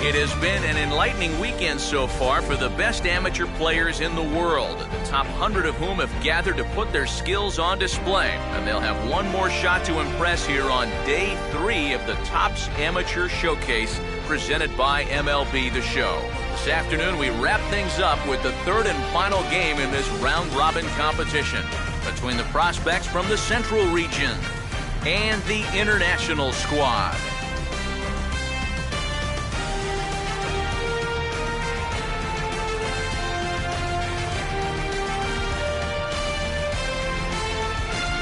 It has been an enlightening weekend so far for the best amateur players in the world, the top 100 of whom have gathered to put their skills on display. And they'll have one more shot to impress here on Day 3 of the Topps Amateur Showcase presented by MLB The Show. This afternoon, we wrap things up with the third and final game in this round-robin competition between the prospects from the Central region and the International squad.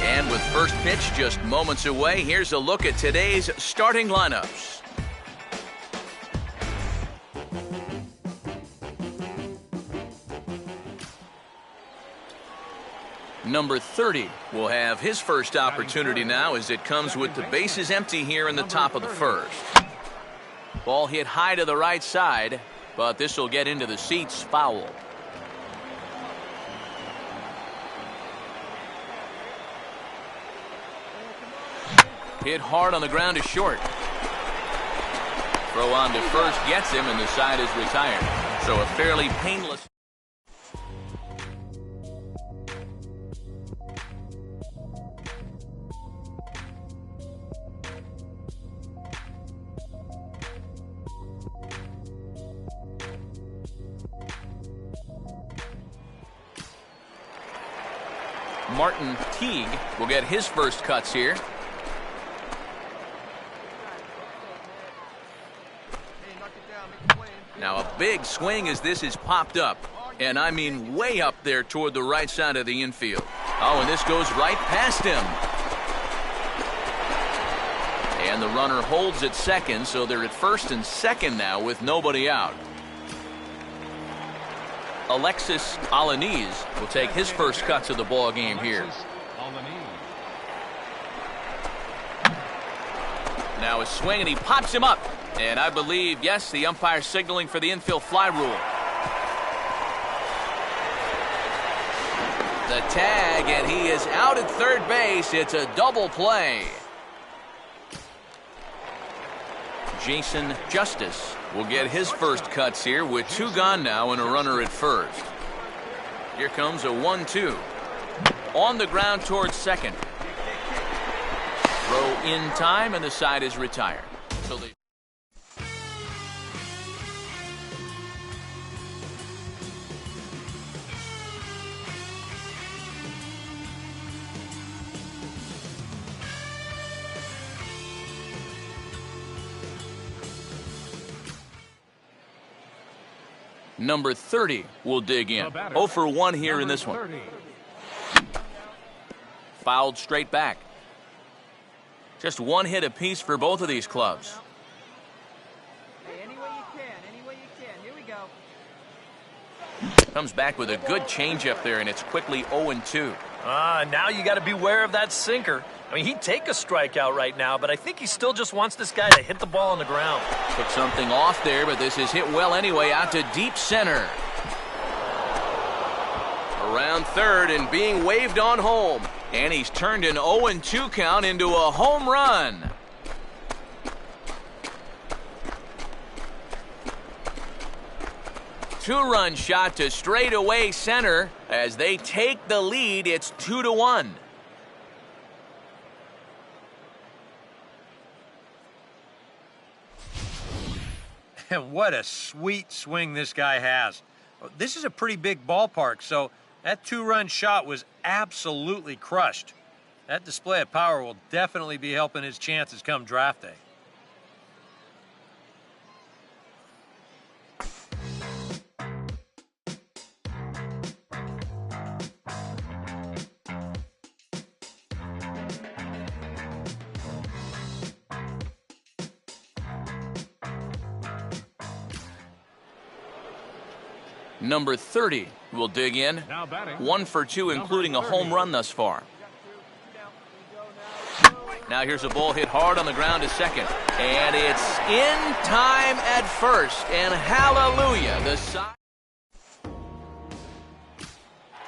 And with first pitch just moments away, here's a look at today's starting lineups. Number 30 will have his first opportunity now as it comes with the bases empty here in the top of the first. Ball hit high to the right side, but this will get into the seats, foul. Hit hard on the ground to short. Throw on to first gets him, and the side is retired. So a fairly painless. Martin Teague will get his first cuts here. Now a big swing as this is popped up, and I mean way up there toward the right side of the infield. Oh, and this goes right past him. And the runner holds at second, so they're at first and second now with nobody out. Alexis Alanis will take his first cuts of the ball game here. Now a swing, and he pops him up. And I believe, yes, the umpire signaling for the infield fly rule. The tag, and he is out at third base. It's a double play. Jason Justice will get his first cuts here with two gone now and a runner at first. Here comes a 1-2. On the ground towards second. Throw in time, and the side is retired. So they Number 30 will dig in. 0 for 1 here in this one. Fouled straight back. Just one hit apiece for both of these clubs. Hey, any way you can, any way you can. Here we go. Comes back with a good changeup there, and it's quickly 0-2. Now you got to beware of that sinker. I mean, he'd take a strikeout right now, but I think he still just wants this guy to hit the ball on the ground. Took something off there, but this is hit well anyway, out to deep center. Around third and being waved on home. And he's turned an 0-2 count into a home run. Two-run shot to straightaway center. As they take the lead, it's 2-1. And what a sweet swing this guy has. This is a pretty big ballpark, so that two-run shot was absolutely crushed. That display of power will definitely be helping his chances come draft day. Number 30 will dig in. 1 for 2, including a home run thus far. Now here's a ball hit hard on the ground to second. And it's in time at first. And hallelujah, the side.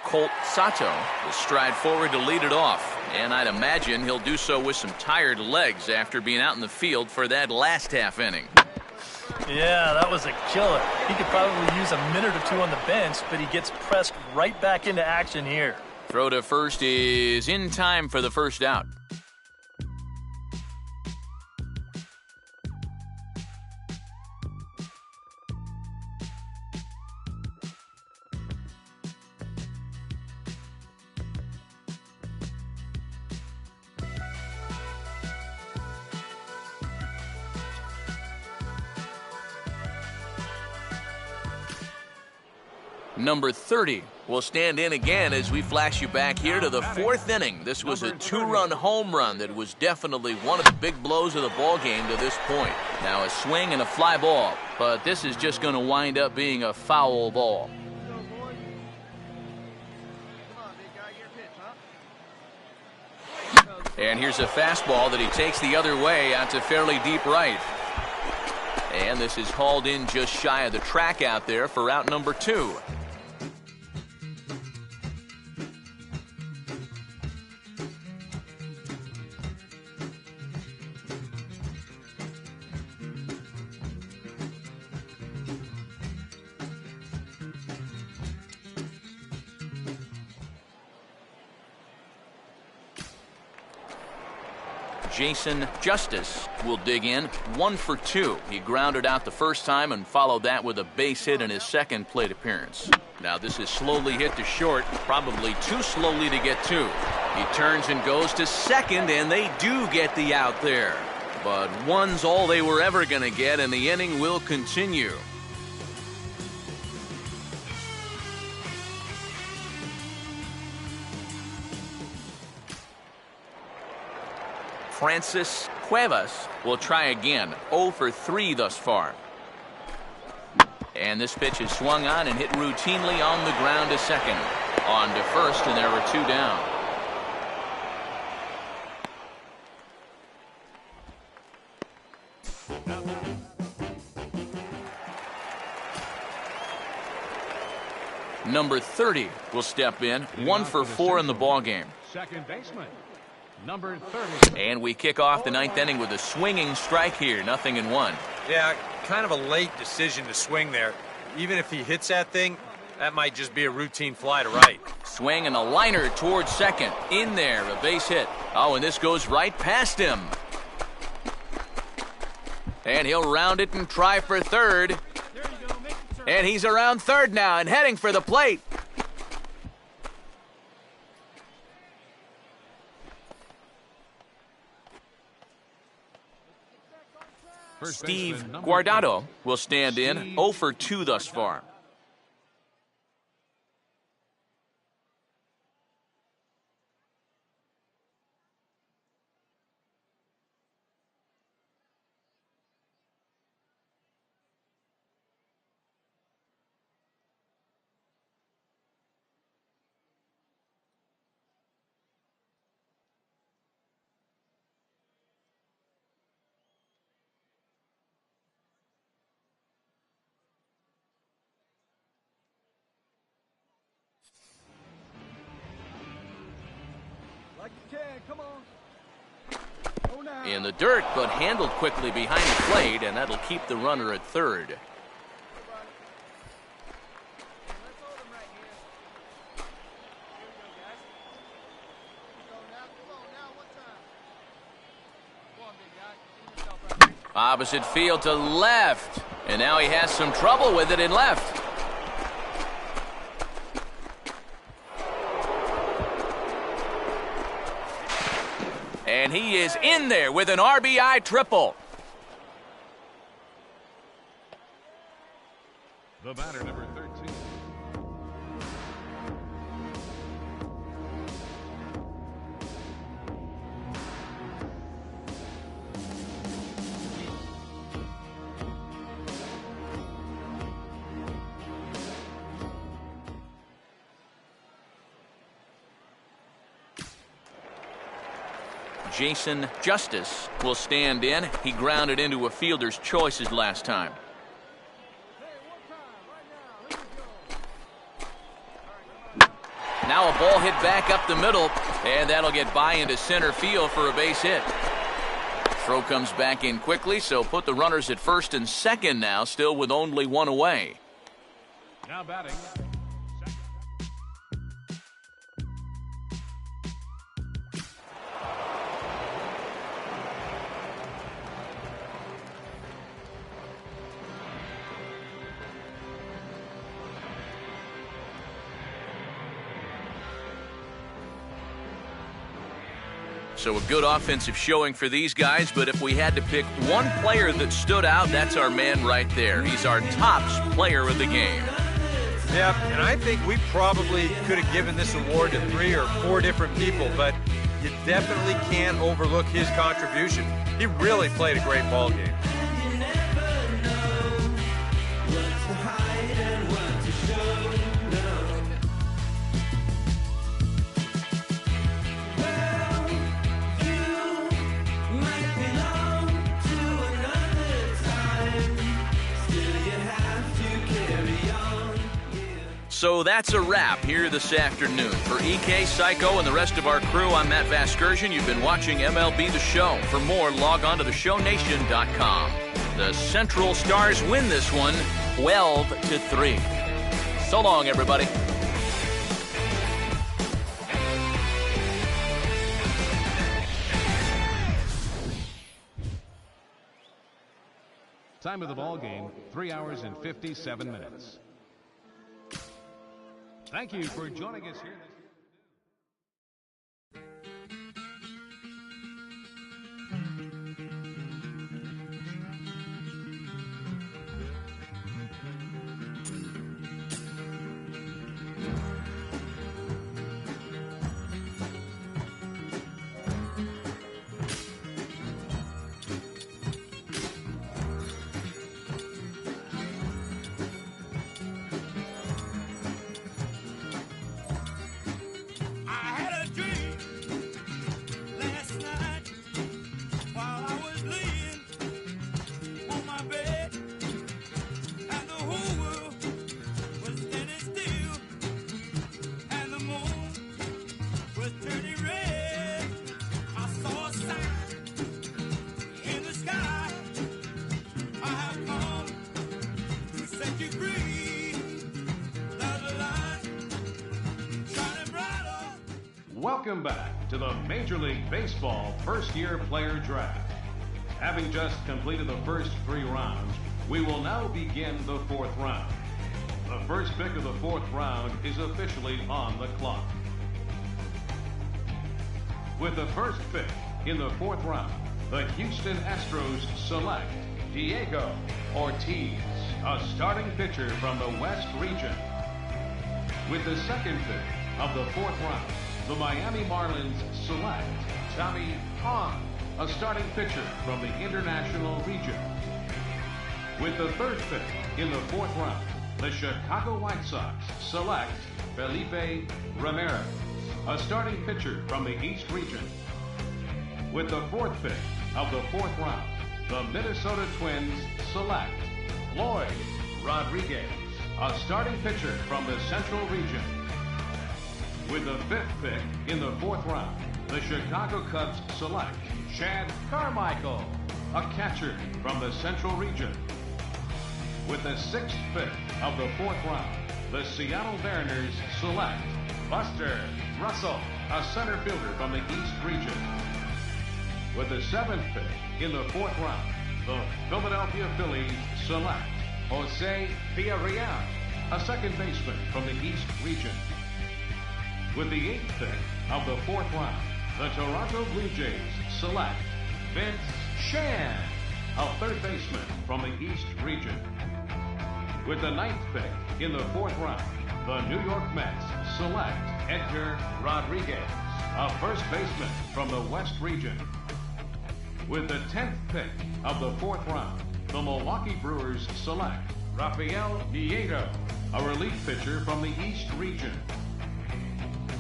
Colt Sato will stride forward to lead it off. And I'd imagine he'll do so with some tired legs after being out in the field for that last half inning. Yeah, that was a killer. He could probably use a minute or two on the bench, but he gets pressed right back into action here. Throw to first is in time for the first out. Number 30 will stand in again as we flash you back here to the 4th inning. This was a 2-run home run that was definitely one of the big blows of the ball game to this point. Now a swing and a fly ball, but this is just going to wind up being a foul ball. And here's a fastball that he takes the other way out to fairly deep right. And this is hauled in just shy of the track out there for out number 2. Jason Justice will dig in, 1 for 2. He grounded out the first time and followed that with a base hit in his second plate appearance. Now this is slowly hit to short, probably too slowly to get to. He turns and goes to second, and they do get the out there. But one's all they were ever going to get, and the inning will continue. Francis Cuevas will try again, 0 for 3 thus far. And this pitch is swung on and hit routinely on the ground to second. On to first, and there were 2 down. Number 30 will step in, 1 for 4 in the ballgame. Second baseman, number 30. And we kick off the 9th inning with a swinging strike here, 0-1. Yeah, kind of a late decision to swing there. Even if he hits that thing, that might just be a routine fly to right. Swing and a liner towards second. In there, a base hit. Oh, and this goes right past him. And he'll round it and try for third. And he's around third now and heading for the plate. Steve Guardado will stand in, 0 for 2 thus far. In the dirt, but handled quickly behind the plate, and that'll keep the runner at third. Opposite field to left, and now he has some trouble with it in left. And he is in there with an RBI triple. The batter, number 13. Jason Justice will stand in. He grounded into a fielder's choices last time. Now a ball hit back up the middle, and that'll get by into center field for a base hit. Throw comes back in quickly, so put the runners at first and second now, still with only one away. Now batting. So a good offensive showing for these guys, but if we had to pick one player that stood out, that's our man right there. He's our tops player of the game. Yeah, and I think we probably could have given this award to 3 or 4 different people, but you definitely can't overlook his contribution. He really played a great ball game. So that's a wrap here this afternoon. For EK, Psycho, and the rest of our crew, I'm Matt Vasgersian. You've been watching MLB The Show. For more, log on to theshownation.com. The Central Stars win this one 12-3. So long, everybody. Time of the ball game, 3 hours and 57 minutes. Thank you for joining us here. Welcome back to the Major League Baseball first-year player draft. Having just completed the first 3 rounds, we will now begin the 4th round. The first pick of the 4th round is officially on the clock. With the first pick in the 4th round, the Houston Astros select Diego Ortiz, a starting pitcher from the West region. With the second pick of the 4th round, the Miami Marlins select Tommy Hahn, a starting pitcher from the International region. With the third pick in the 4th round, the Chicago White Sox select Felipe Ramirez, a starting pitcher from the East region. With the 4th pick of the 4th round, the Minnesota Twins select Lloyd Rodriguez, a starting pitcher from the Central region. With the 5th pick in the 4th round, the Chicago Cubs select Chad Carmichael, a catcher from the Central region. With the 6th pick of the 4th round, the Seattle Mariners select Buster Russell, a center fielder from the East region. With the 7th pick in the 4th round, the Philadelphia Phillies select Jose Villarreal, a second baseman from the East region. With the 8th pick of the 4th round, the Toronto Blue Jays select Vince Shan, a third baseman from the East region. With the 9th pick in the 4th round, the New York Mets select Edgar Rodriguez, a first baseman from the West region. With the 10th pick of the 4th round, the Milwaukee Brewers select Rafael Nieto, a relief pitcher from the East region.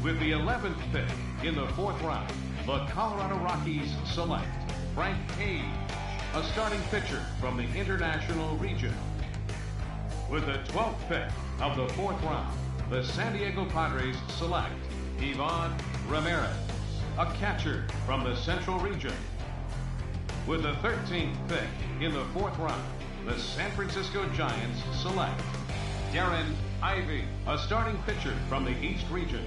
With the 11th pick in the 4th round, the Colorado Rockies select Frank Cage, a starting pitcher from the International region. With the 12th pick of the 4th round, the San Diego Padres select Ivan Ramirez, a catcher from the Central region. With the 13th pick in the 4th round, the San Francisco Giants select Darren Ivey, a starting pitcher from the East region.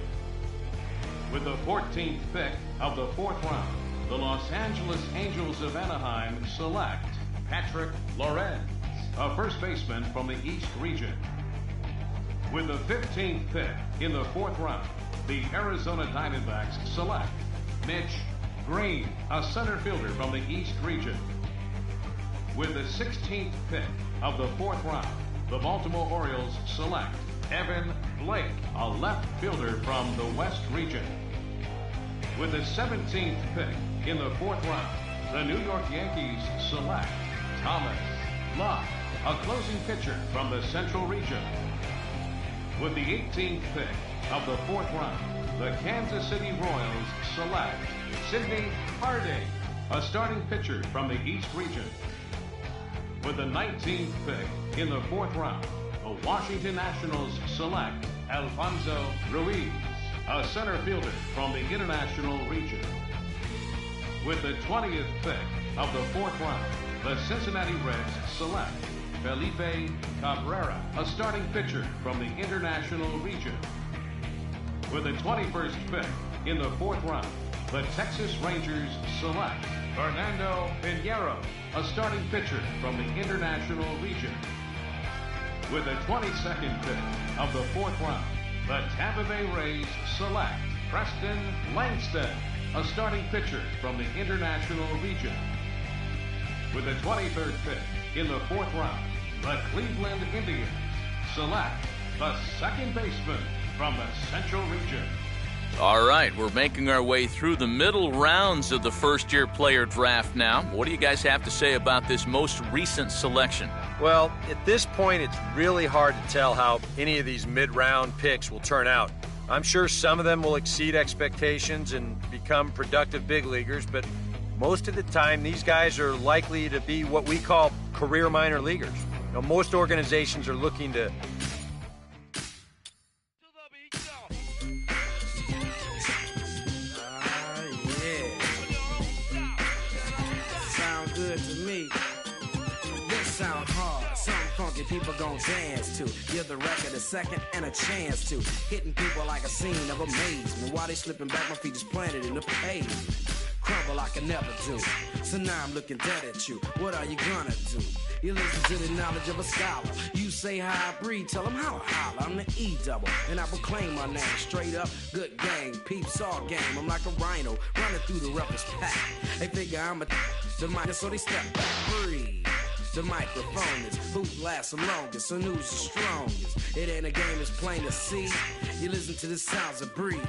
With the 14th pick of the 4th round, the Los Angeles Angels of Anaheim select Patrick Lorenz, a first baseman from the East region. With the 15th pick in the 4th round, the Arizona Diamondbacks select Mitch Green, a center fielder from the East region. With the 16th pick of the 4th round, the Baltimore Orioles select Evan Blake, a left fielder from the West region. With the 17th pick in the 4th round, the New York Yankees select Thomas Lott, a closing pitcher from the Central region. With the 18th pick of the 4th round, the Kansas City Royals select Sidney Harding, a starting pitcher from the East region. With the 19th pick in the 4th round, the Washington Nationals select Alfonso Ruiz, a center fielder from the International region. With the 20th pick of the 4th round, the Cincinnati Reds select Felipe Cabrera, a starting pitcher from the International region. With the 21st pick in the 4th round, the Texas Rangers select Fernando Pinheiro, a starting pitcher from the International region. With the 22nd pick of the 4th round, the Tampa Bay Rays select Preston Langston, a starting pitcher from the International region. With the 23rd pick in the 4th round, the Cleveland Indians select the second baseman from the Central region. All right, we're making our way through the middle rounds of the first-year player draft now. What do you guys have to say about this most recent selection? Well, at this point, it's really hard to tell how any of these mid-round picks will turn out. I'm sure some of them will exceed expectations and become productive big leaguers, but most of the time, these guys are likely to be what we call career minor leaguers. You know, most organizations are looking to good to me. This sound hard, something funky people gon' dance to. Give the record a second and a chance to. Hitting people like a scene of amazement. While they slipping back, my feet just planted in the pavement. Crumble like I never do. So now I'm looking dead at you. What are you gonna do? You listen to the knowledge of a scholar. You say how I breathe, tell them how I holler. I'm the E-double, and I proclaim my name. Straight up, good gang, peeps all game. I'm like a rhino, running through the roughest pack. They figure I'm the mic, so they step back. Breathe. The microphone is who lasts the longest, so who's the strongest. It ain't a game, it's plain to see. You listen to the sounds of breathe.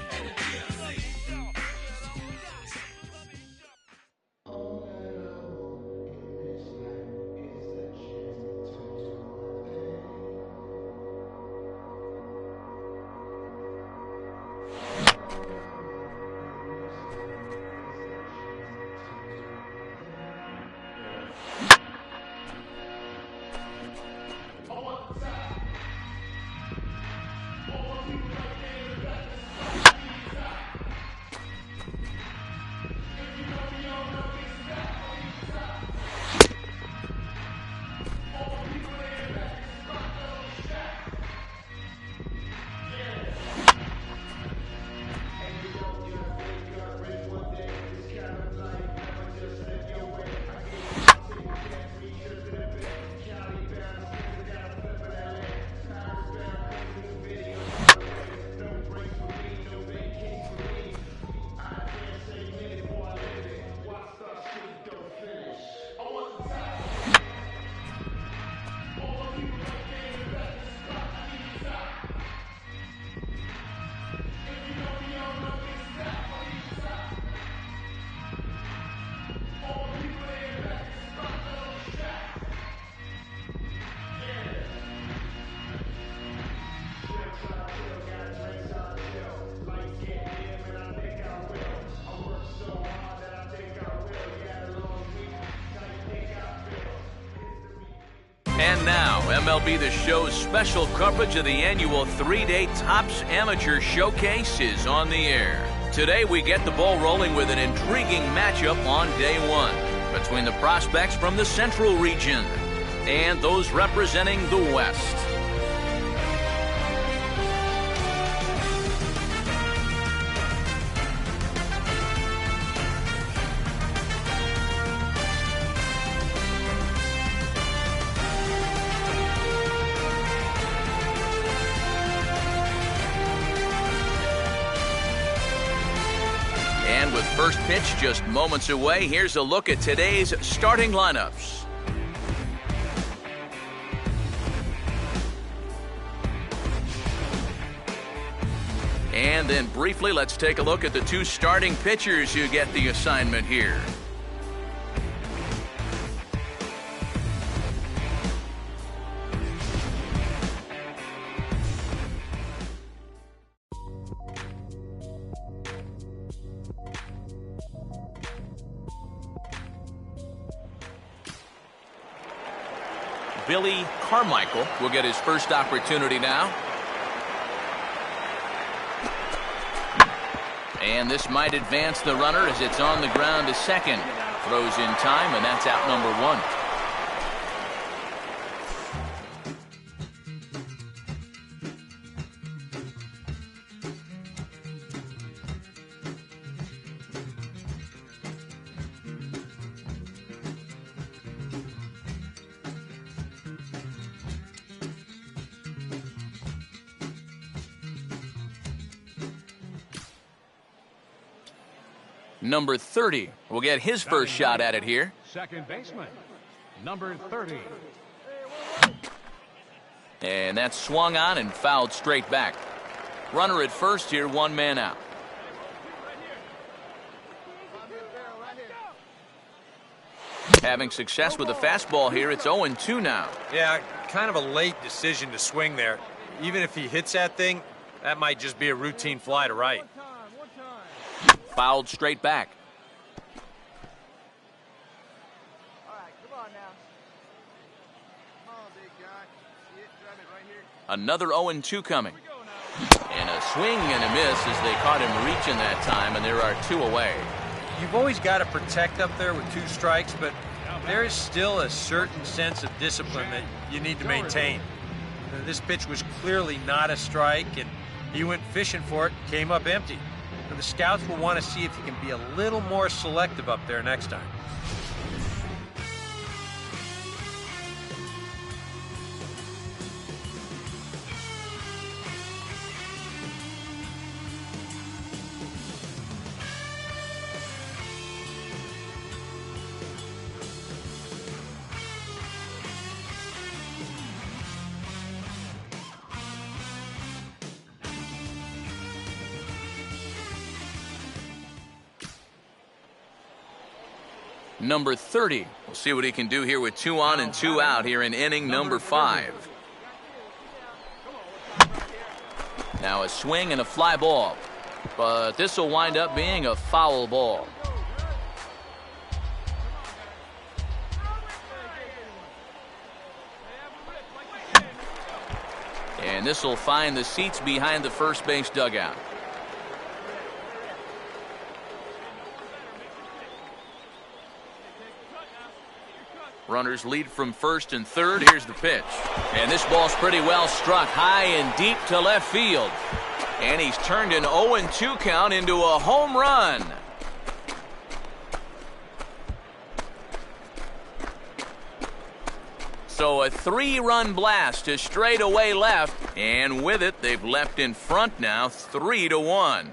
And now, MLB The Show's special coverage of the annual 3-day Topps Amateur Showcase is on the air. Today, we get the ball rolling with an intriguing matchup on day one. between the prospects from the Central region and those representing the West. And with first pitch just moments away, here's a look at today's starting lineups. And then briefly, let's take a look at the two starting pitchers who get the assignment here. Billy Carmichael will get his first opportunity now. And this might advance the runner as it's on the ground to second. Throws in time, and that's out number one. Number 30 will get his first shot at it here. Second baseman, number 30. And that's swung on and fouled straight back. Runner at first here, one man out. Having success with the fastball here, it's 0-2 now. Yeah, kind of a late decision to swing there. Even if he hits that thing, that might just be a routine fly to right. Fouled straight back. Another 0-2 coming. And a swing and a miss as they caught him reaching that time, and there are two away. You've always got to protect up there with two strikes, but there is still a certain sense of discipline that you need to maintain. This pitch was clearly not a strike, and he went fishing for it, came up empty. The scouts will want to see if he can be a little more selective up there next time. Number 30. We'll see what he can do here with 2 on and 2 out here in inning number 5. Now a swing and a fly ball. But this will wind up being a foul ball. And this will find the seats behind the first base dugout. Runners lead from first and third. Here's the pitch. And this ball's pretty well struck high and deep to left field. And he's turned an 0-2 count into a home run. So a 3-run blast to straightaway left. And with it, they've leapt in front now 3-1.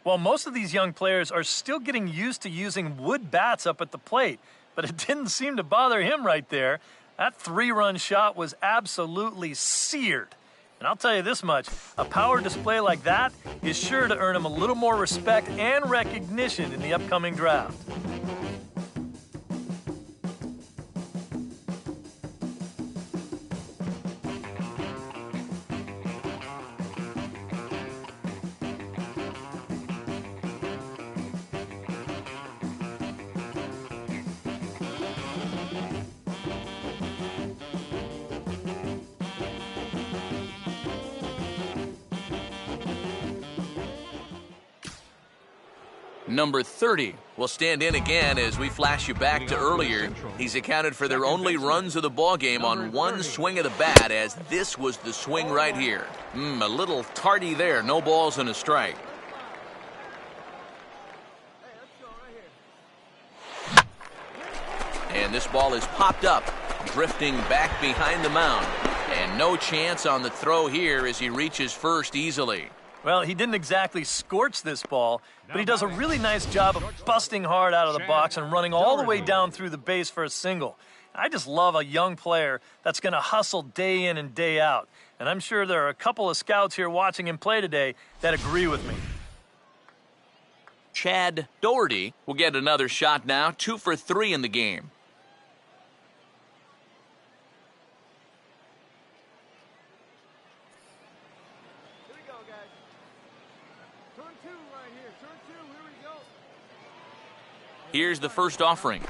Well, most of these young players are still getting used to using wood bats up at the plate, but it didn't seem to bother him right there. That 3-run shot was absolutely seared. And I'll tell you this much, a power display like that is sure to earn him a little more respect and recognition in the upcoming draft. Number 30 will stand in again as we flash you back to earlier. He's accounted for their only runs of the ballgame on one swing of the bat, as this was the swing right here. A little tardy there. No balls and a strike. And this ball is popped up, drifting back behind the mound. And no chance on the throw here as he reaches first easily. Well, he didn't exactly scorch this ball, but he does a really nice job of busting hard out of the box and running all the way down through the base for a single. I just love a young player that's going to hustle day in and day out. And I'm sure there are a couple of scouts here watching him play today that agree with me. Chad Doherty will get another shot now, 2 for 3 in the game. Here's the first offering.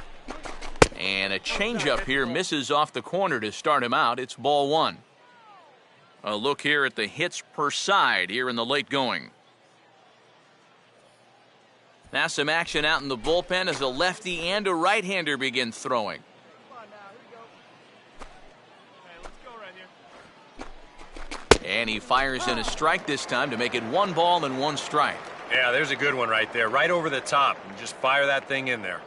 And a changeup here misses off the corner to start him out. It's ball 1. A look here at the hits per side here in the late going. Now some action out in the bullpen as a lefty and a right-hander begin throwing. And he fires in a strike this time to make it 1 ball and 1 strike. Yeah, there's a good one right there, right over the top. Just fire that thing in there.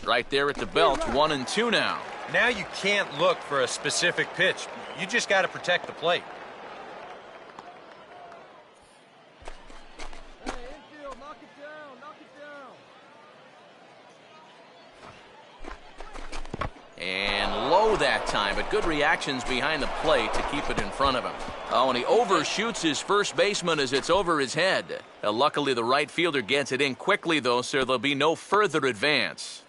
Right there at the belt, 1 and 2 now. Now you can't look for a specific pitch. You just got to protect the plate. And low that time, but good reactions behind the plate to keep it in front of him. Oh, and he overshoots his first baseman as it's over his head. Luckily, the right fielder gets it in quickly, though, so there'll be no further advance.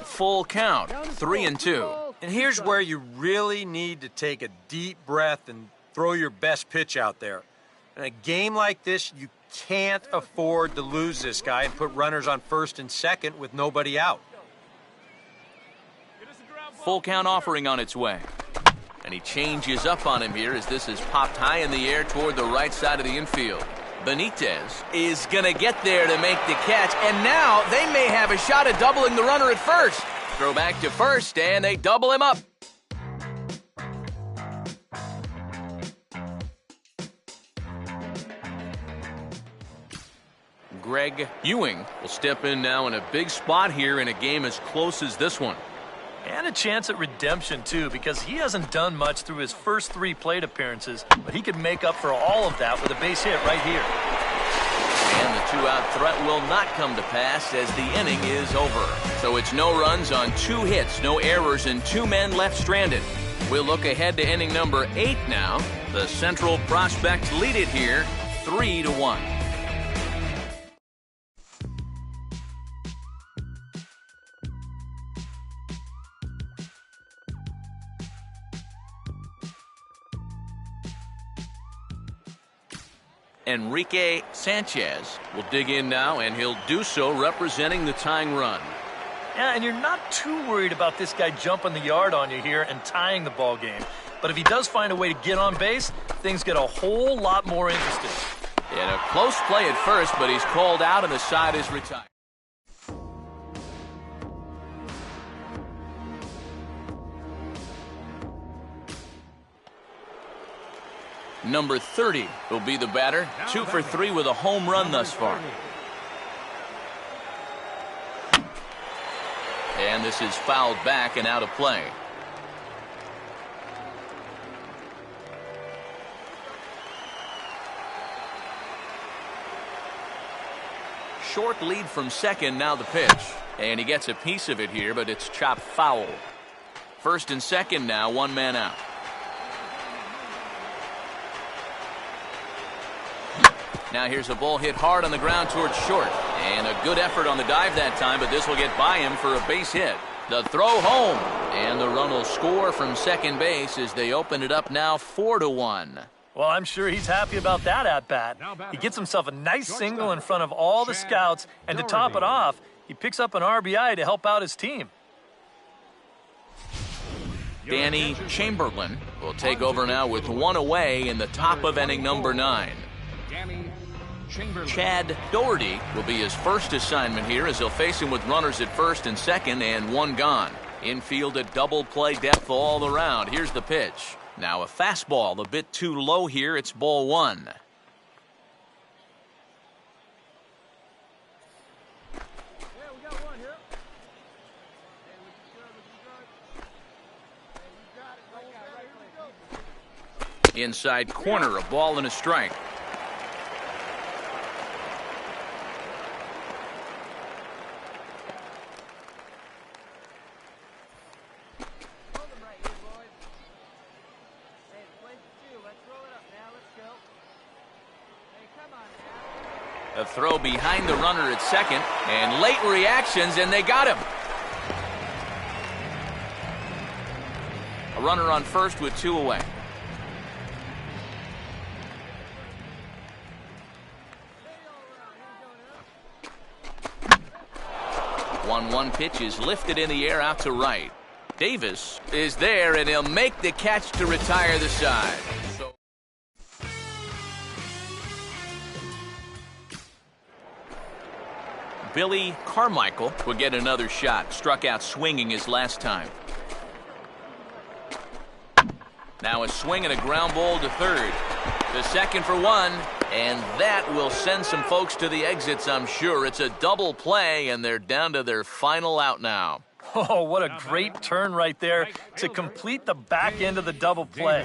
Full count, 3 and 2. And here's where you really need to take a deep breath and throw your best pitch out there. In a game like this, you can't afford to lose this guy and put runners on first and second with nobody out. Full count offering on its way. And he changes up on him here as this is popped high in the air toward the right side of the infield. Benitez is going to get there to make the catch, and now they may have a shot at doubling the runner at first. Throw back to first, and they double him up. Greg Ewing will step in now in a big spot here in a game as close as this one. And a chance at redemption, too, because he hasn't done much through his first 3 plate appearances, but he could make up for all of that with a base hit right here. And the 2-out threat will not come to pass as the inning is over. So it's no runs on 2 hits, no errors, and 2 men left stranded. We'll look ahead to inning number 8 now. The Central Prospects lead it here, 3-1. Enrique Sanchez will dig in now, and he'll do so representing the tying run. Yeah, and you're not too worried about this guy jumping the yard on you here and tying the ball game. But if he does find a way to get on base, things get a whole lot more interesting. And a close play at first, but he's called out and the side is retired. Number 30 will be the batter, 2 for 3 with a home run thus far. And this is fouled back and out of play. Short lead from second, now the pitch. And he gets a piece of it here, but it's chopped foul. First and second now, 1 man out. Now here's a ball hit hard on the ground towards short. And a good effort on the dive that time, but this will get by him for a base hit. The throw home, and the run will score from second base as they open it up now 4-1. Well, I'm sure he's happy about that at-bat. He gets himself a nice single in front of all the scouts, and to top it off, he picks up an RBI to help out his team. Danny Chamberlain will take over now with one away in the top of inning number 9. Chad Doherty will be his first assignment here as he'll face him with runners at first and second and one gone. Infield at double play depth all around. Here's the pitch. Now a fastball a bit too low here. It's ball 1. Inside corner, a ball and a strike. A throw behind the runner at second, and late reactions, and they got him. A runner on first with 2 away. One pitch is lifted in the air out to right. Davis is there, and he'll make the catch to retire the side. Billy Carmichael would get another shot. Struck out swinging his last time. Now a swing and a ground ball to third. To second for 1. And that will send some folks to the exits, I'm sure. It's a double play, and they're down to their final out now. Oh, what a great turn right there to complete the back end of the double play.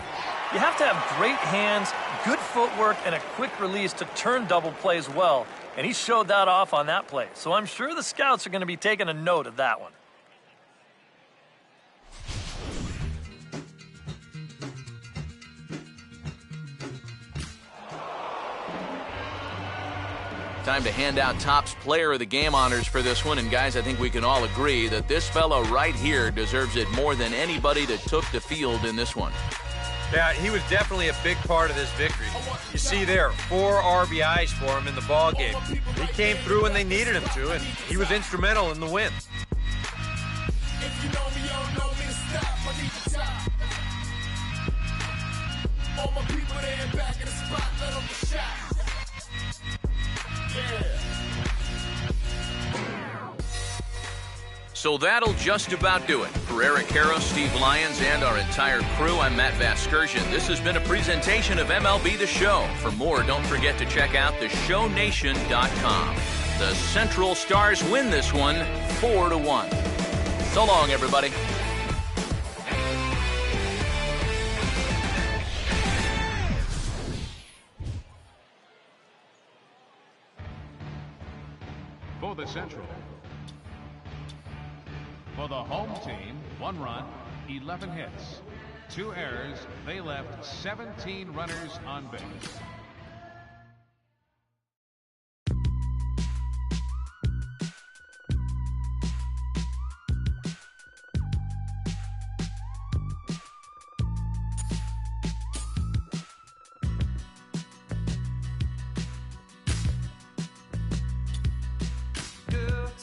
You have to have great hands, good footwork, and a quick release to turn double plays well. And he showed that off on that play. So I'm sure the scouts are going to be taking a note of that one. Time to hand out Topps Player of the Game honors for this one. And guys, I think we can all agree that this fellow right here deserves it more than anybody that took the field in this one. Yeah, he was definitely a big part of this victory. You see there, 4 RBIs for him in the ball game. He came through when they needed him to, and he was instrumental in the win. If you know me, you don't know me to stop. I need the top. All my people there back in the spot, let them get shot. So that'll just about do it. For Eric Harrow, Steve Lyons, and our entire crew, I'm Matt Vasgersian. This has been a presentation of MLB The Show. For more, don't forget to check out theshownation.com. The Central Stars win this one 4-1. So long, everybody. For the Central. For the home team, 1 run, 11 hits, 2 errors. They left 17 runners on base.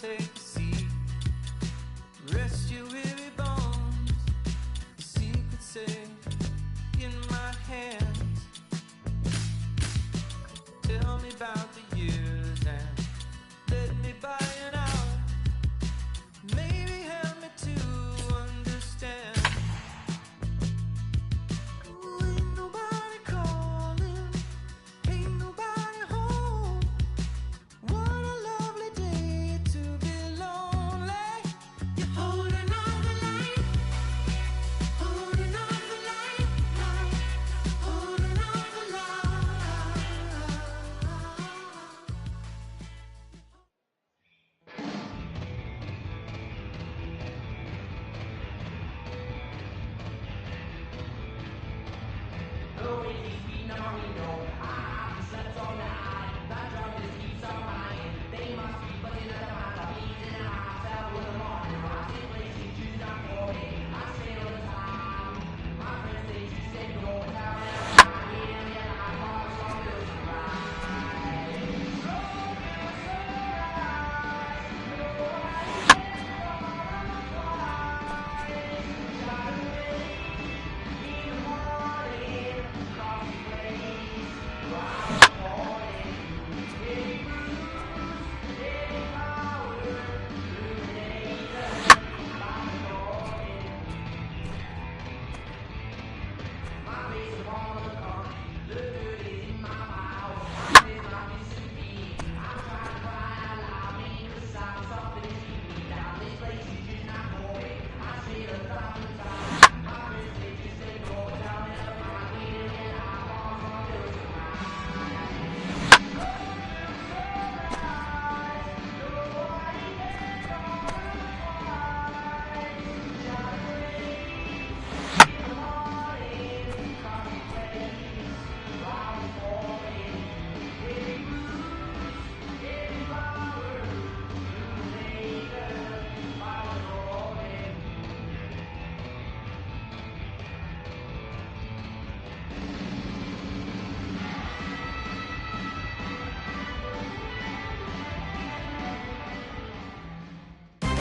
Take a seat, rest your weary bones. The secret safe in my hands.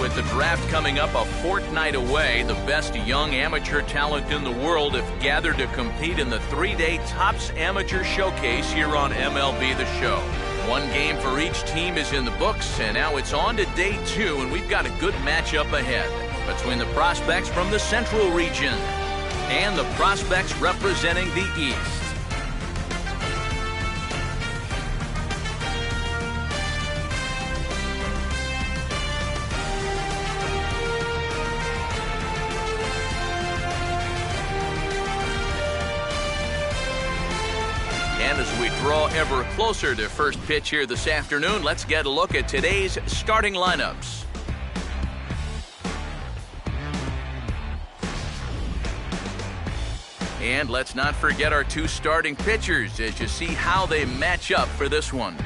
with the draft coming up a fortnight away, the best young amateur talent in the world have gathered to compete in the 3-day Topps Amateur Showcase here on MLB The Show. One game for each team is in the books, and now it's on to day 2, and we've got a good matchup ahead between the prospects from the Central region and the prospects representing the East. And as we draw ever closer to first pitch here this afternoon, let's get a look at today's starting lineups. And let's not forget our 2 starting pitchers as you see how they match up for this one.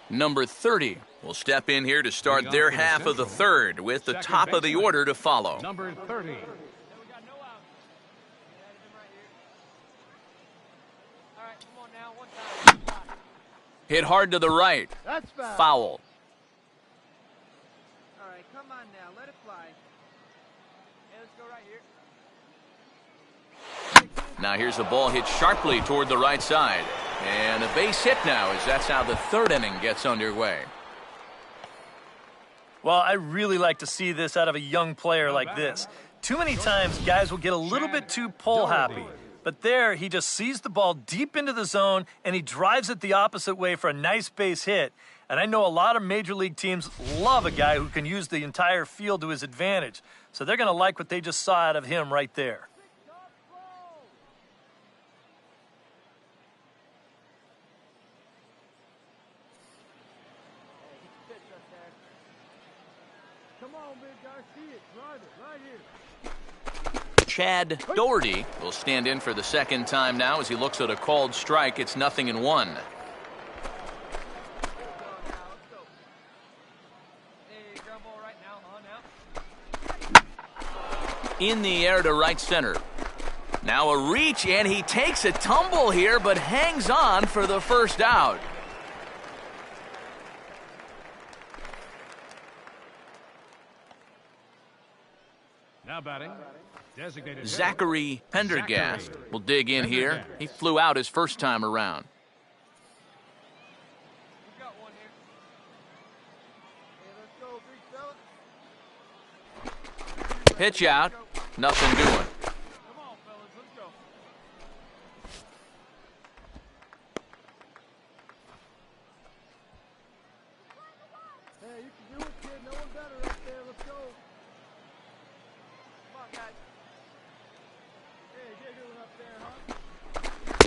Number 30 will step in here to start their half of the third with the top of the order to follow. Number 30. Hit hard to the right. That's foul. Foul. All right, come on now. Let it fly. Hey, let's go right here. Now here's a ball hit sharply toward the right side. And a base hit now as that's how the 3rd inning gets underway. Well, I really like to see this out of a young player like this. Too many times guys will get a little bit too pull happy. But there, he just sees the ball deep into the zone, and he drives it the opposite way for a nice base hit. And I know a lot of major league teams love a guy who can use the entire field to his advantage. So they're going to like what they just saw out of him right there. Come on, big guy. See it. Drive it right here. Chad Doherty will stand in for the 2nd time now as he looks at a called strike. It's 0-1. In the air to right center. Now a reach, and he takes a tumble here, but hangs on for the first out. Now batting. Designated Zachary Pendergast will dig in here. He flew out his first time around. We got one here. Hey, let's go, big fella. Pitch out. Nothing doing. Come on, fellas. Let's go. Hey, you can do it, kid. No one better up there. Let's go. Come on, guys. Hey, you're doing up there, huh?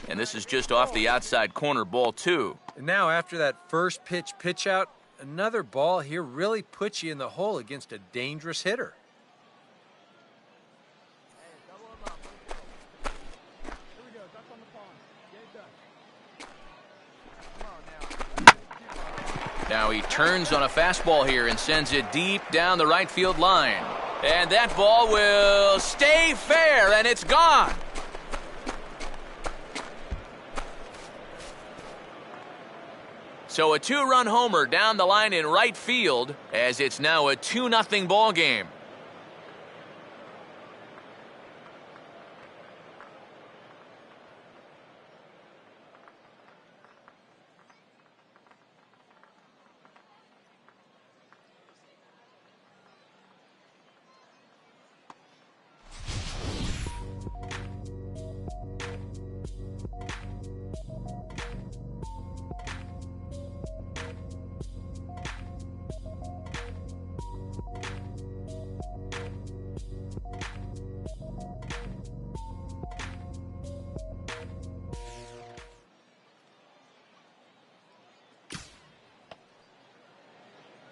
And this is just off the outside corner, ball 2. And now after that first pitch out, another ball here really puts you in the hole against a dangerous hitter. Now he turns on a fastball here and sends it deep down the right field line. And that ball will stay fair, and it's gone. So a 2-run homer down the line in right field as it's now a 2-0 ball game.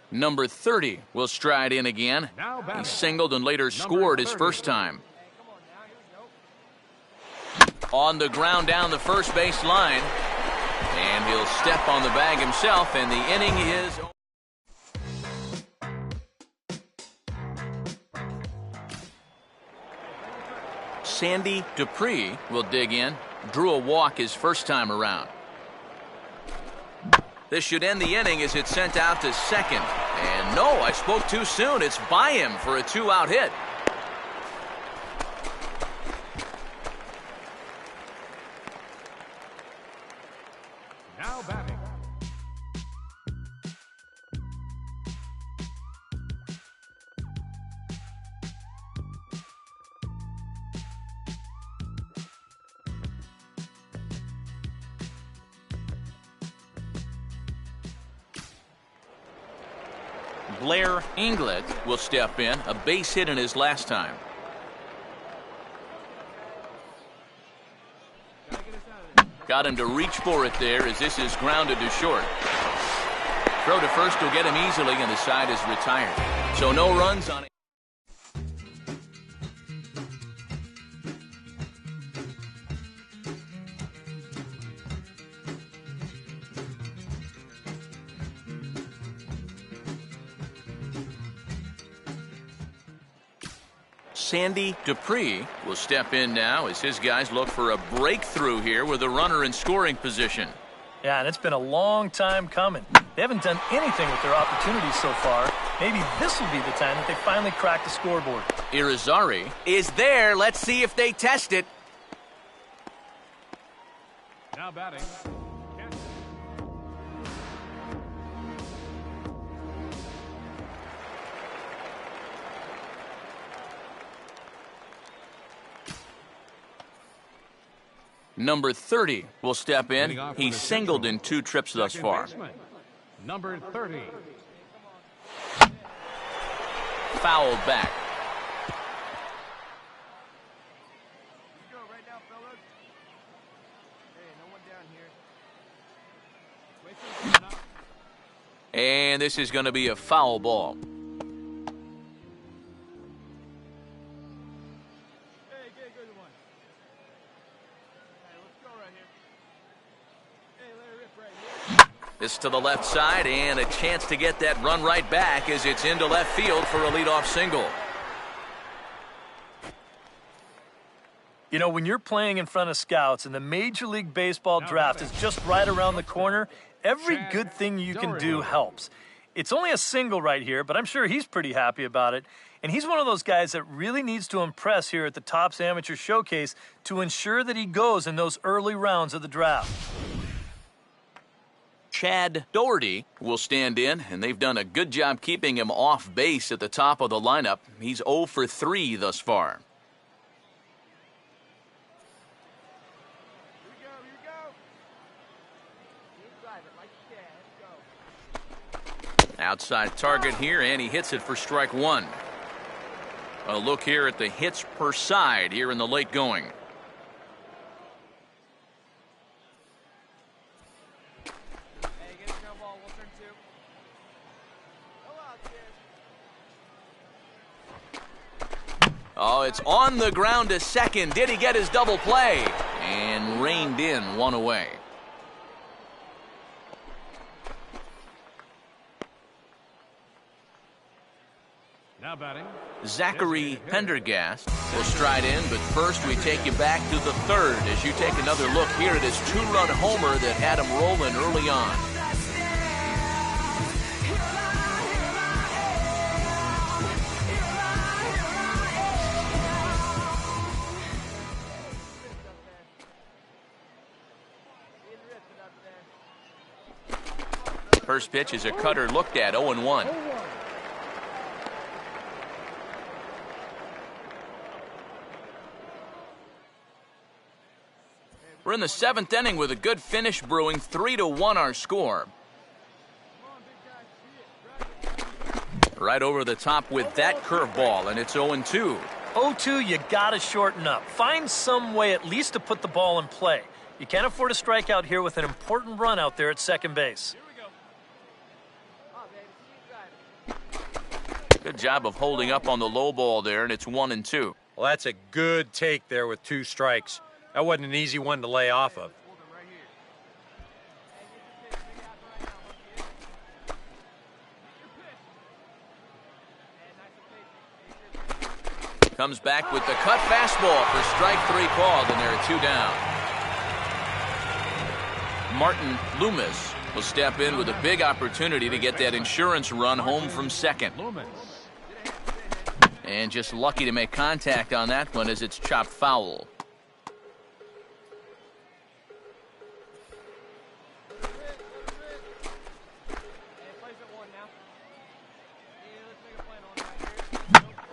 Number 30 will stride in again. He singled and later scored his first time. On the ground down the first base line. And he'll step on the bag himself, and the inning is... Sandy Dupree will dig in. Drew a walk his first time around. This should end the inning as it's sent out to second. And no, I spoke too soon. It's by him for a 2-out hit. Now batting. Blair Inglet will step in, a base hit in his last time. Got him to reach for it there as this is grounded to short. Throw to first will get him easily, and the side is retired. So no runs on it. Sandy Dupree will step in now as his guys look for a breakthrough here with a runner in scoring position. Yeah, and it's been a long time coming. They haven't done anything with their opportunities so far. Maybe this will be the time that they finally crack the scoreboard. Irizarry is there. Let's see if they test it. Now batting. Number 30 will step in. He's singled in 2 trips thus far. Number 30. Fouled back. Go right now, fellas. Hey, no one down here. Wait till And this is going to be a foul ball. This to the left side, and a chance to get that run right back as it's into left field for a leadoff single. You know, when you're playing in front of scouts and the Major League Baseball draft is just right around the corner, every good thing you can do helps. It's only a single right here, but I'm sure he's pretty happy about it. And he's one of those guys that really needs to impress here at the Topps Amateur Showcase to ensure that he goes in those early rounds of the draft. Chad Doherty will stand in, and they've done a good job keeping him off base at the top of the lineup. He's 0 for 3 thus far. Here we go. You drive it like you can. Let's go. Outside target here, and he hits it for strike 1. A look here at the hits per side here in the late going. Oh, it's on the ground to second. Did he get his double play? And reined in, 1 away. Now batting. Zachary Pendergast will stride in, but first we take you back to the 3rd as you take another look here at his 2-run homer that had him rolling early on. First pitch is a cutter looked at, 0-1. We're in the 7th inning with a good finish brewing, 3-1 our score. Right over the top with that curveball, and it's 0-2. 0-2, you gotta shorten up. Find some way at least to put the ball in play. You can't afford a strikeout here with an important run out there at second base. Here we go. Oh, baby, see you drive it. Good job of holding up on the low ball there, and it's 1-2. Well, that's a good take there with 2 strikes. That wasn't an easy one to lay off of. Comes back with the cut fastball for strike 3 called, and there are 2 down. Martin Loomis will step in with a big opportunity to get that insurance run home from second. And just lucky to make contact on that one as it's chopped foul.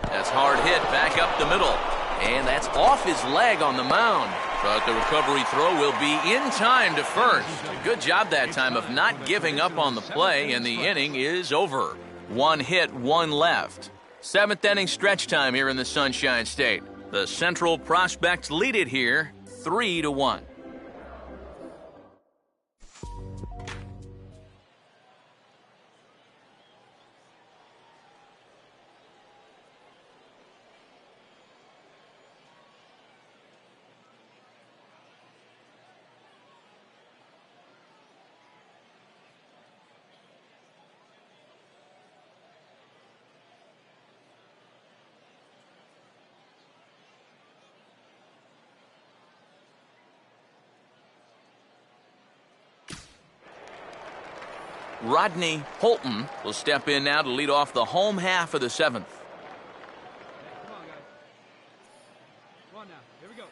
That's hard hit back up the middle. And that's off his leg on the mound. But the recovery throw will be in time to first. A good job that time of not giving up on the play, and the inning is over. 1 hit, 1 left. 7th inning stretch time here in the Sunshine State. The Central Prospects lead it here 3-1. Rodney Holton will step in now to lead off the home half of the 7th. Come on, guys. Come on now. Here we go.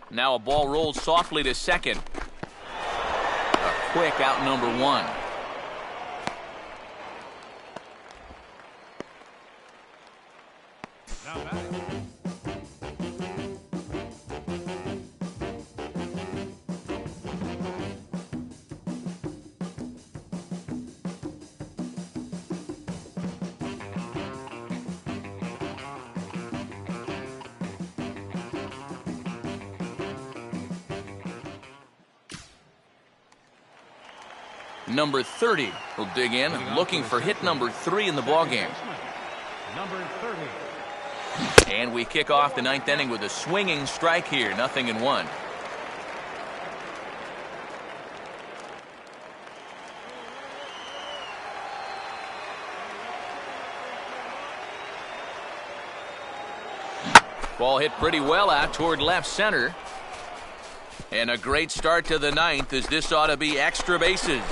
Now a ball rolled softly to second. A quick out number 1. Now batting. Number 30 will dig in, looking for hit number 3 in the ballgame. Number 30. And we kick off the 9th inning with a swinging strike here, 0-1. Ball hit pretty well out toward left center. And a great start to the 9th, as this ought to be extra bases.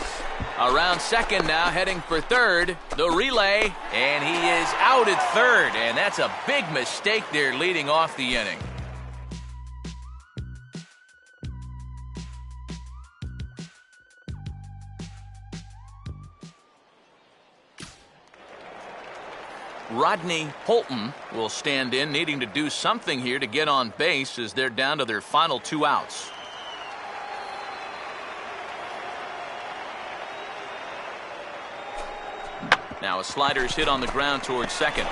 Around second now, heading for third. The relay, and he is out at third. And that's a big mistake there leading off the inning. Rodney Holton will stand in, needing to do something here to get on base as they're down to their final 2 outs. Now a slider's hit on the ground towards second.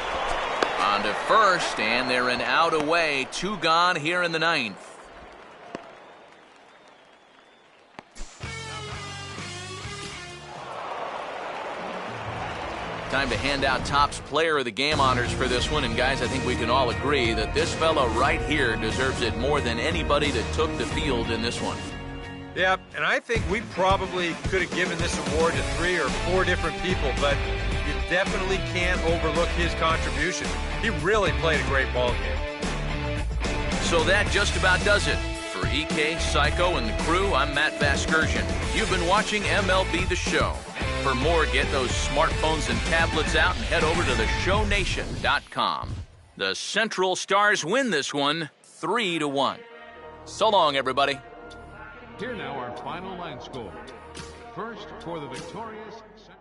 On to first, and they're an out away. 2 gone here in the 9th. Time to hand out Topps Player of the Game honors for this one. And guys, I think we can all agree that this fella right here deserves it more than anybody that took the field in this one. Yeah, and I think we probably could have given this award to 3 or 4 different people, but you definitely can't overlook his contribution. He really played a great ball game. So that just about does it. For EK, Psycho, and the crew, I'm Matt Vasgersian. You've been watching MLB The Show. For more, get those smartphones and tablets out and head over to theshownation.com. The Central Stars win this one 3-1. So long, everybody. Here now our final line score. First for the victorious Central.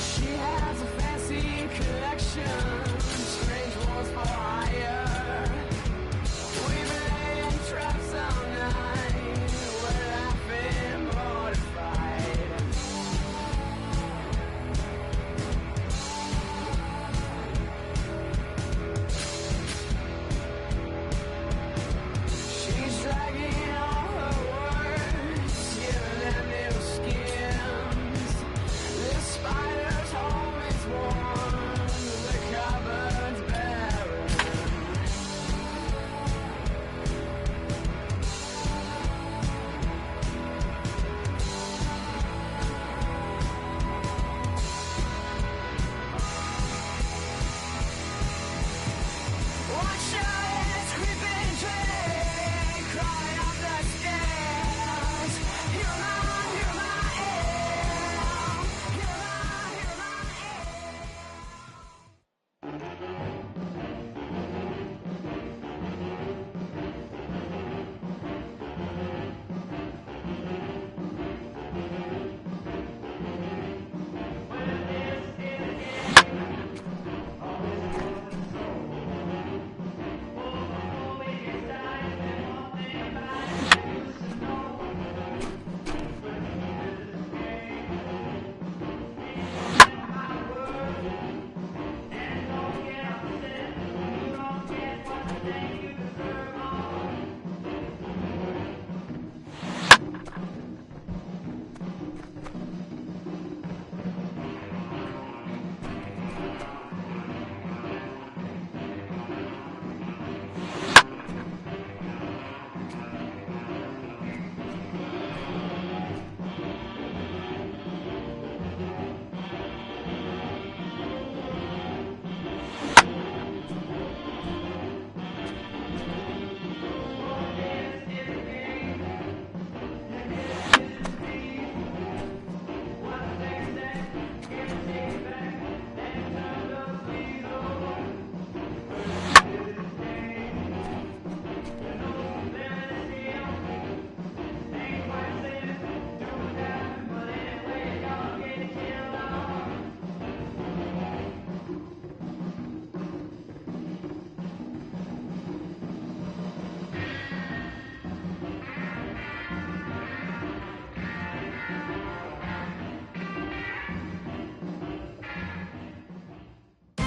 She has a fancy collection, strange wars for hire. We've been laying traps all night, we're laughing mortified.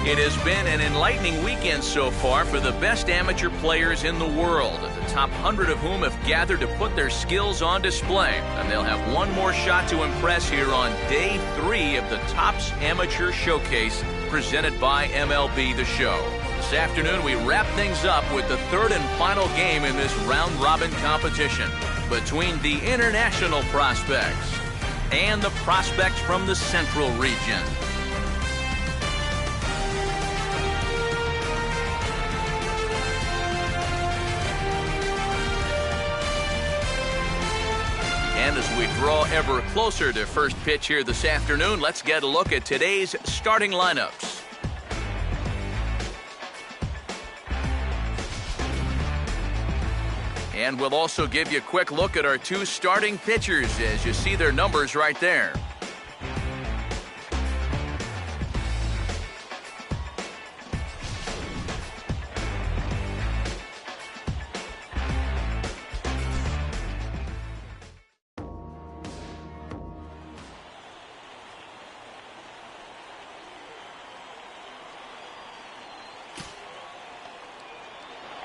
It has been an enlightening weekend so far for the best amateur players in the world, the top 100 of whom have gathered to put their skills on display. And they'll have one more shot to impress here on Day 3 of the Topps Amateur Showcase presented by MLB The Show. This afternoon, we wrap things up with the third and final game in this round-robin competition between the international prospects and the prospects from the Central region. And as we draw ever closer to first pitch here this afternoon, let's get a look at today's starting lineups. And we'll also give you a quick look at our two starting pitchers as you see their numbers right there.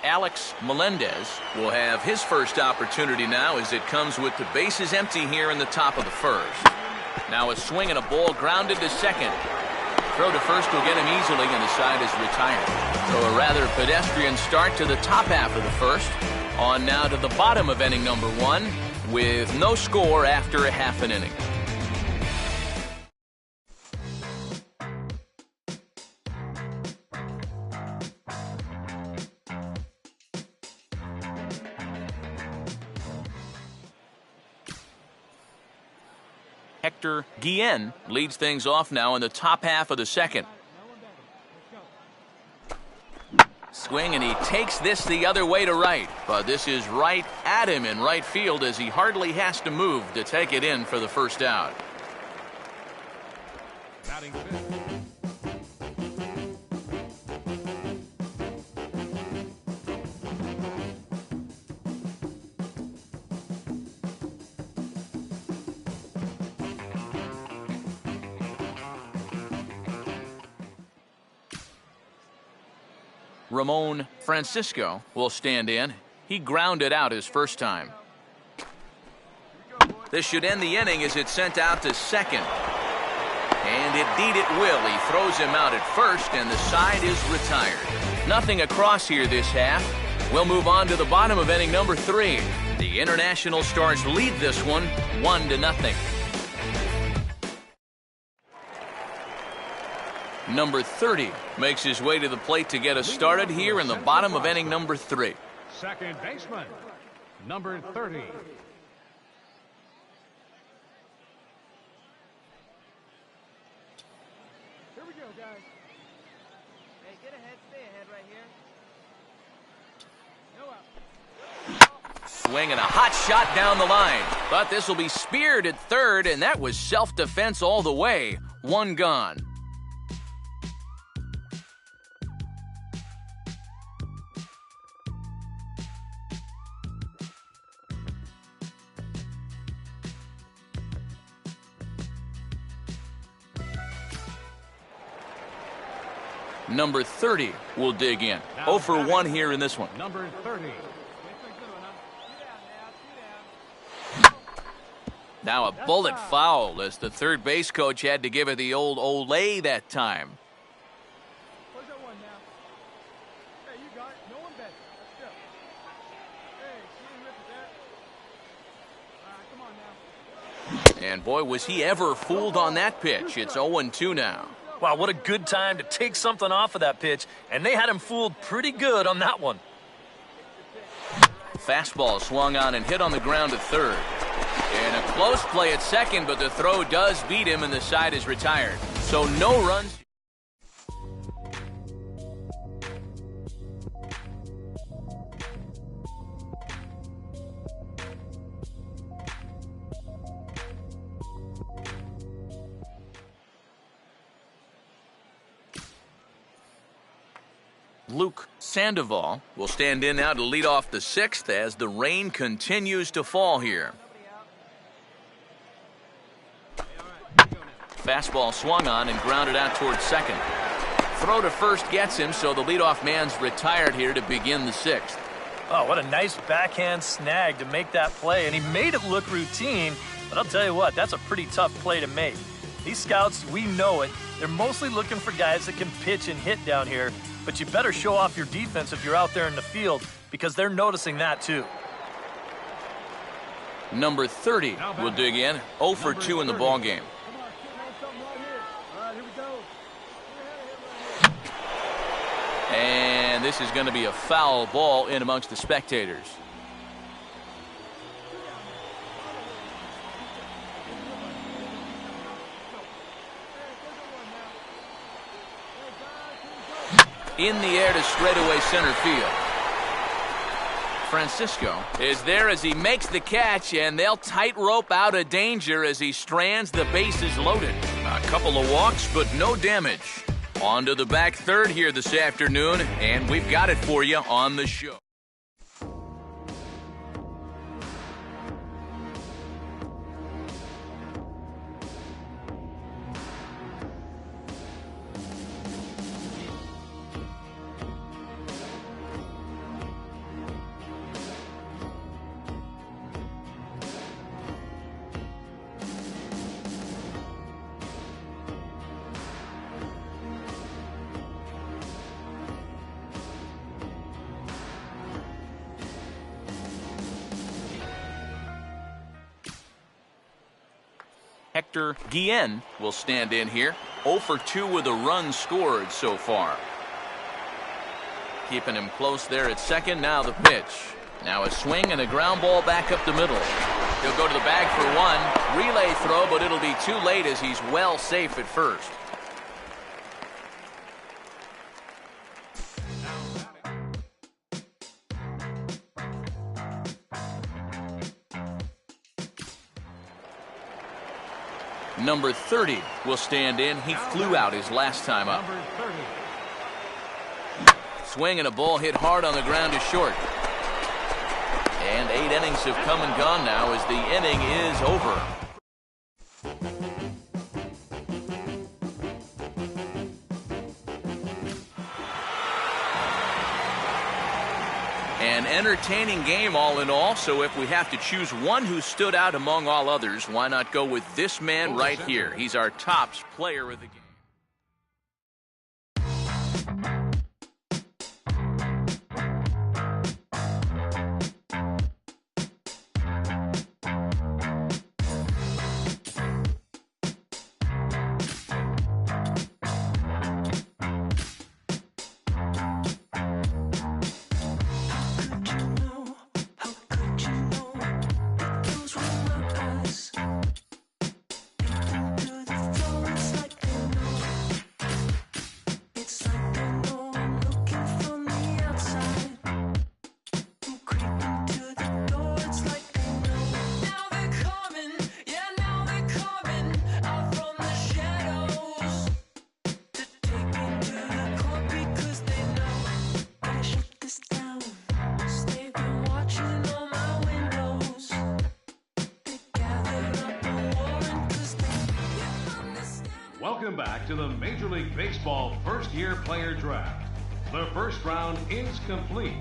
Alex Melendez will have his first opportunity now as it comes with the bases empty here in the top of the first. Now a swing and a ball grounded to second. Throw to first will get him easily and the side is retired. So a rather pedestrian start to the top half of the first. On now to the bottom of inning number 1 with no score after a half an inning. Hector Guillen leads things off now in the top half of the second. Swing, and he takes this the other way to right. But this is right at him in right field as he hardly has to move to take it in for the first out. Batting fifth. Ramon Francisco will stand in. He grounded out his first time. This should end the inning as it's sent out to second. And indeed it will. He throws him out at first and the side is retired. Nothing across here this half. We'll move on to the bottom of inning number 3. The International Stars lead this one 1-0. Number 30 makes his way to the plate to get us started here in the bottom of inning number 3. Second baseman, number 30. Here we go, guys. Hey, get ahead, stay ahead right here. No out. Swing and a hot shot down the line. But this will be speared at third, and that was self-defense all the way. One gone. Number 30 will dig in. 0 for 1 here in this one. Number 30. Now a bullet foul as the third base coach had to give it the old Olay that time. Where's that one now? Hey, you got it. No one bet. Let's go. Hey, she didn't rip it there. All right, come on now. And boy, was he ever fooled on that pitch. It's 0-2 now. Wow, what a good time to take something off of that pitch, and they had him fooled pretty good on that one. Fastball swung on and hit on the ground at third. And a close play at second, but the throw does beat him and the side is retired. So no runs. Luke Sandoval will stand in now to lead off the 6th as the rain continues to fall here. Fastball swung on and grounded out towards second. throw to first gets him, so the leadoff man's retired here to begin the 6th. Oh, what a nice backhand snag to make that play, and he made it look routine, but I'll tell you what, that's a pretty tough play to make. These scouts, we know it, they're mostly looking for guys that can pitch and hit down here, but you better show off your defense if you're out there in the field, because they're noticing that too. Number 30 will dig in, 0 for 2 in the ballgame. Come on, kid, man, something right here. All right, here we go. And this is going to be a foul ball in amongst the spectators. In the air to straightaway center field. Francisco is there as he makes the catch, and they'll tightrope out of danger as he strands the bases loaded. A couple of walks, but no damage. On to the back third here this afternoon, and we've got it for you on the show. Hector Guillen will stand in here. 0 for 2 with a run scored so far. Keeping him close there at second. Now the pitch. Now a swing and a ground ball back up the middle. He'll go to the bag for one. Relay throw, but it'll be too late as he's well safe at first. Number 30 will stand in. He flew out his last time up. Swing and a ball hit hard on the ground to short. And 8 innings have come and gone now as the inning is over. An entertaining game all in all, so if we have to choose one who stood out among all others, why not go with this man right here? He's our tops player of the game. Welcome back to the Major League Baseball first-year player draft. The first round is complete,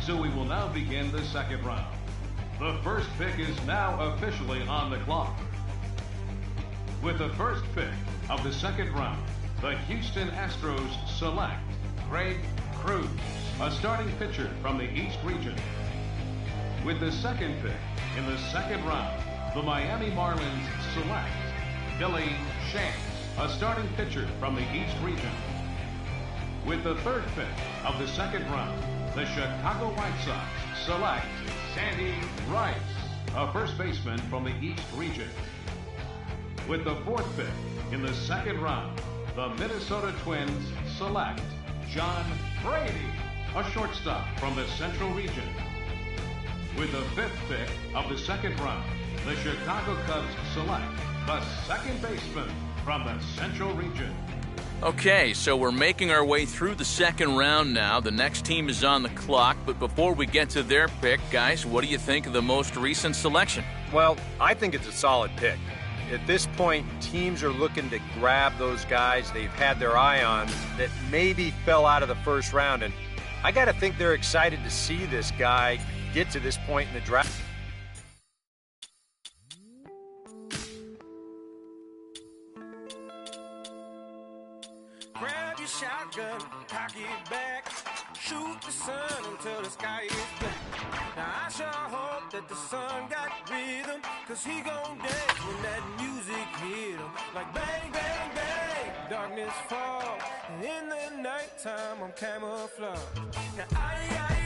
so we will now begin the second round. The first pick is now officially on the clock. With the first pick of the second round, the Houston Astros select Greg Cruz, a starting pitcher from the East region. With the second pick in the second round, the Miami Marlins select Billy Shanks, a starting pitcher from the East region. With the third pick of the second round, the Chicago White Sox select Sandy Rice, a first baseman from the East region. With the fourth pick in the second round, the Minnesota Twins select John Brady, a shortstop from the Central region. With the fifth pick of the second round, the Chicago Cubs select the second baseman from the Central region. Okay, so we're making our way through the second round now. The next team is on the clock, but before we get to their pick, guys, what do you think of the most recent selection? Well, I think it's a solid pick. At this point, teams are looking to grab those guys they've had their eye on that maybe fell out of the first round. And I got to think they're excited to see this guy get to this point in the draft. Grab your shotgun, cock it back, shoot the sun until the sky is black. Now I sure hope that the sun got rhythm, cause he gon' dance when that music hit him. Like bang, bang, bang, darkness fall, and in the nighttime I'm camouflaged. Now I